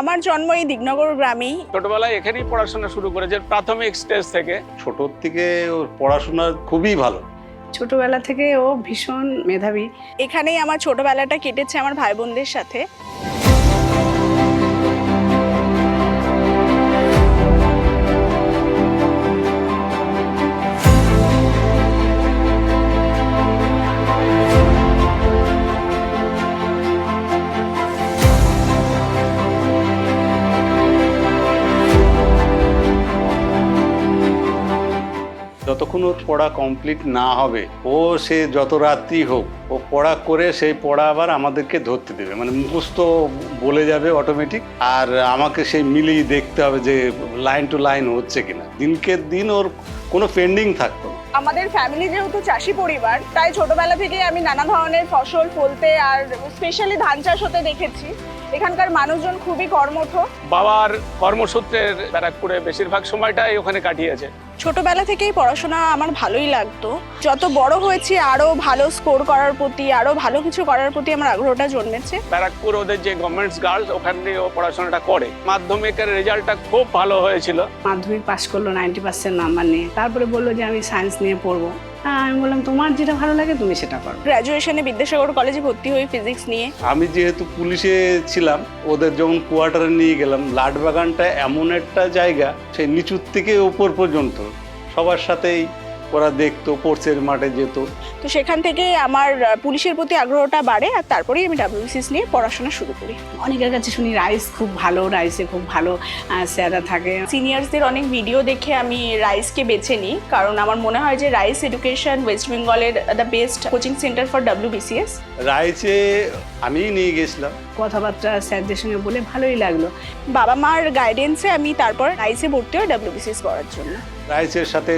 আমার জন্ম এই দিগনগর গ্রামেই। ছোটবেলায় এখানেই পড়াশোনা শুরু করেছে, প্রাথমিক স্টেজ থেকে। ছোটোর থেকে ওর পড়াশোনা খুবই ভালো। ছোটবেলা থেকে ও ভীষণ মেধাবী। এখানেই আমার ছোটবেলাটা কেটেছে আমার ভাই বোনদের সাথে। যতক্ষণ ওর পড়া কমপ্লিট না হবে, সে যত রাত্রি হোক ও পড়া করে সেই পড়া আবার আমাদেরকে ধরতে দেবে, মানে মুখস্থ বলে যাবে অটোমেটিক। আর আমাকে সেই মিলিয়ে দেখতে হবে যে লাইন টু লাইন হচ্ছে কিনা। দিনকে দিন ওর কোনো পেন্ডিং থাকতো না। আমাদের ফ্যামিলি যেহেতু চাষি পরিবার, তাই ছোটবেলা থেকে আমি নানা ধরনের ফসল ফলতে আর স্পেশালি ধান চাষ হতে দেখেছি। এখানকার মানুষজন খুবই কর্মঠ। বাবার কর্মসূত্রের ব্যারাকপুরে বেশিরভাগ সময়টাই ওখানে কাটিয়েছে। ছোটবেলা থেকেই পড়াশোনা আমার ভালোই লাগতো। যত বড় হয়েছি আরো ভালো স্কোর করার প্রতি, আরো ভালো কিছু করার প্রতি আমার আগ্রহটা জন্মেছে। ব্যারাকপুর ওদের যে গভর্নমেন্টস গার্লস, ওখানে ও পড়াশোনাটা করে। মাধ্যমিকের রেজাল্টটা খুব ভালো হয়েছিল। মাধ্যমিক পাস করলো 90% নাম্বার নিয়ে। তারপরে বললো যে আমি সায়েন্স নিয়ে পড়বো। আমি বললাম তোমার যেটা ভালো লাগে তুমি সেটা করো। গ্র্যাজুয়েশনে বিদ্যাসাগর কলেজে ভর্তি হই ফিজিক্স নিয়ে। আমি যেহেতু পুলিশে ছিলাম, ওদের যখন কোয়ার্টারে নিয়ে গেলাম, লাটবাগানটা এমন একটা জায়গা, সেই নিচুর থেকে উপর পর্যন্ত সবার সাথেই ওরা দেখতো, স্পোর্টসের মাঠে যেত। তো সেখান থেকে আমার পুলিশের প্রতি আগ্রহটা বাড়ে, আর তারপরেই আমি WBCS নিয়ে পড়াশোনা শুরু করি। অনেকের কাছে শুনি রাইস খুব ভালো, রাইসে খুব ভালো স্যাররা থাকে। সিনিয়রসদের অনেক ভিডিও দেখে আমি রাইসকে বেছে নিই, কারণ আমার মনে হয় যে রাইস এডুকেশন ওয়েস্ট বেঙ্গলের the best coaching centre for WBCS। রাইসে আমিই নিয়ে গেছিলাম। কথাবার্তা স্যারদের সঙ্গে বলে ভালোই লাগলো। বাবা মার গাইডেন্সে আমি তারপর রাইসে ভর্তি হই WBCS পড়ার জন্য। রাইসের সাথে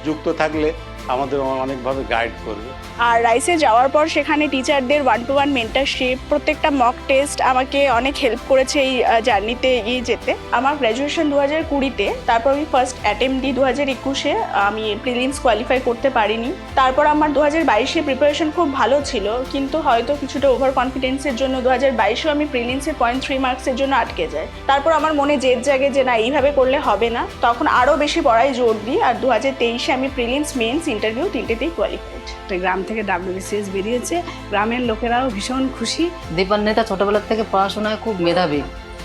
যুক্ত থাকলে আমাদের অনেকভাবে গাইড করবে। আর রাইসে যাওয়ার পর সেখানে টিচারদের 1-to-1 মেন্টরশিপ, প্রত্যেকটা মক টেস্ট আমাকে অনেক হেল্প করেছে এই জার্নিতে এগিয়ে যেতে। আমার গ্র্যাজুয়েশন 2020-তে, তারপর আমি ফার্স্ট অ্যাটেম্প দিই 2021-এ। আমি প্রিলিমস কোয়ালিফাই করতে পারিনি। তারপর আমার 2022-এ প্রিপারেশন খুব ভালো ছিল, কিন্তু হয়তো কিছুটা ওভার কনফিডেন্সের জন্য 2022-এও আমি প্রিলিমসের 0.3 মার্কসের জন্য আটকে যাই। তারপর আমার মনে জেদ জাগে যে না, এইভাবে করলে হবে না। তখন আরও বেশি পড়ায় জোর দিই, আর 2023-এ আমি প্রিলিমস, মেন্স, ইন্টারভিউ তিনটেতেই কোয়ালিফাইড। গ্রাম থেকে WBCS বেরিয়েছে, গ্রামের লোকেরাও ভীষণ খুশি। দীপান্বিতা ছোটবেলা থেকে পড়াশোনায় খুব মেধাবী।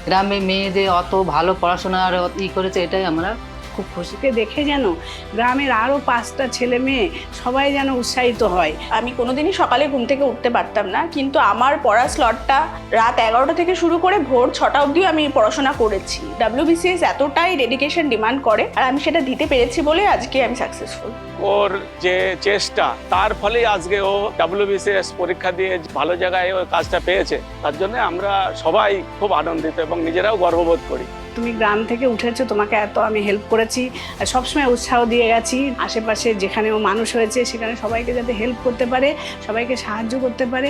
গ্রামে মেয়ে যে অত ভালো পড়াশোনা আর করেছে, এটাই আমরা খুব খুশিকে দেখে যেন গ্রামের আরও 5টা ছেলে মেয়ে সবাই যেন উৎসাহিত হয়। আমি কোনোদিনই সকালে ঘুম থেকে উঠতে পারতাম না, কিন্তু আমার পড়ার স্লটটা রাত 11টা থেকে শুরু করে ভোর 6টা অবধিও আমি পড়াশোনা করেছি। WBCS এতটাই ডেডিকেশন ডিমান্ড করে, আর আমি সেটা দিতে পেরেছি বলে আজকে আমি সাকসেসফুল। ওর যে চেষ্টা, তার ফলে আজকে ও WBCS পরীক্ষা দিয়ে ভালো জায়গায় ও কাজটা পেয়েছে। তার জন্য আমরা সবাই খুব আনন্দিত এবং নিজেরাও গর্ববোধ করি। তুমি গ্রাম থেকে উঠেছো, তোমাকে এত আমি হেল্প করেছি, সবসময় উৎসাহ দিয়ে গেছি। আশেপাশে যেখানেও মানুষ হয়েছে সেখানে সবাইকে যাতে হেল্প করতে পারে, সবাইকে সাহায্য করতে পারে,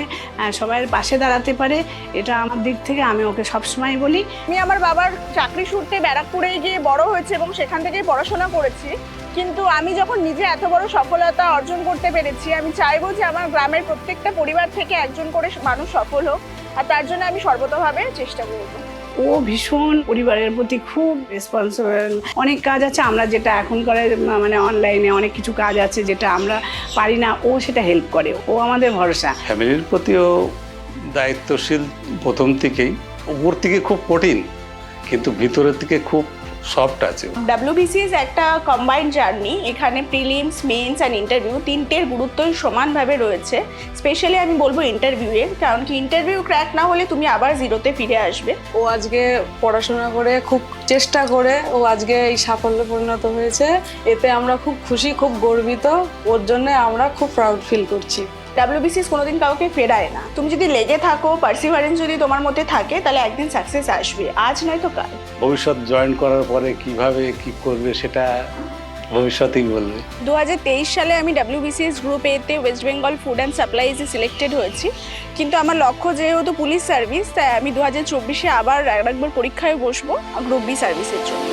সবাইয়ের পাশে দাঁড়াতে পারে, এটা আমার দিক থেকে আমি ওকে সবসময় বলি। আমি আমার বাবার চাকরি সূত্রে ব্যারাকপুরে গিয়ে বড় হয়েছে এবং সেখান থেকেই পড়াশোনা করেছি, কিন্তু আমি যখন নিজে এত বড় সফলতা অর্জন করতে পেরেছি, আমি চাইবো যে আমার গ্রামের প্রত্যেকটা পরিবার থেকে একজন করে মানুষ সফল হোক, আর তার জন্য আমি সর্বতোভাবে চেষ্টা করব। ও ভীষণ পরিবারের প্রতি খুব রেসপন্সিবল। অনেক কাজ আছে আমরা যেটা এখন করে, মানে অনলাইনে অনেক কিছু কাজ আছে যেটা আমরা পারি না, ও সেটা হেল্প করে। ও আমাদের ভরসা। ফ্যামিলির প্রতিও দায়িত্বশীল প্রথম থেকেই। উপর থেকে খুব কঠিন, কিন্তু ভিতরের থেকে খুব সফট আছে। WBCS একটা কম্বাইন্ড জার্নি। এখানে প্রিলিমস, মেন্স অ্যান্ড ইন্টারভিউ তিনটের গুরুত্বই সমানভাবে রয়েছে। স্পেশালি আমি বলবো ইন্টারভিউয়ের, কারণ কি ইন্টারভিউ ক্র্যাক না হলে তুমি আবার জিরোতে ফিরে আসবে। ও আজকে পড়াশোনা করে, খুব চেষ্টা করে ও আজকে এই সাফল্যে পরিণত হয়েছে। এতে আমরা খুব খুশি, খুব গর্বিত। ওর জন্য আমরা খুব প্রাউড ফিল করছি। WBCS কোনোদিন কাউকে ফেরায় না। তুমি যদি লেগে থাকো, পার্সিভারেন্স যদি তোমার মধ্যে থাকে, তাহলে একদিন সাকসেস আসবে, আজ নয়তো কাল। ভবিষ্যৎ জয়েন করার পরে কিভাবে কি করবে সেটা ভবিষ্যতেই বলবে। 2023 সালে আমি WBCS গ্রুপ এতে ওয়েস্ট বেঙ্গল ফুড অ্যান্ড সাপ্লাইজে সিলেক্টেড হয়েছি, কিন্তু আমার লক্ষ্য যেহেতু পুলিশ সার্ভিস, তাই আমি 2024-এ আবার একবার পরীক্ষায় বসবো গ্রুপ B সার্ভিসের জন্য।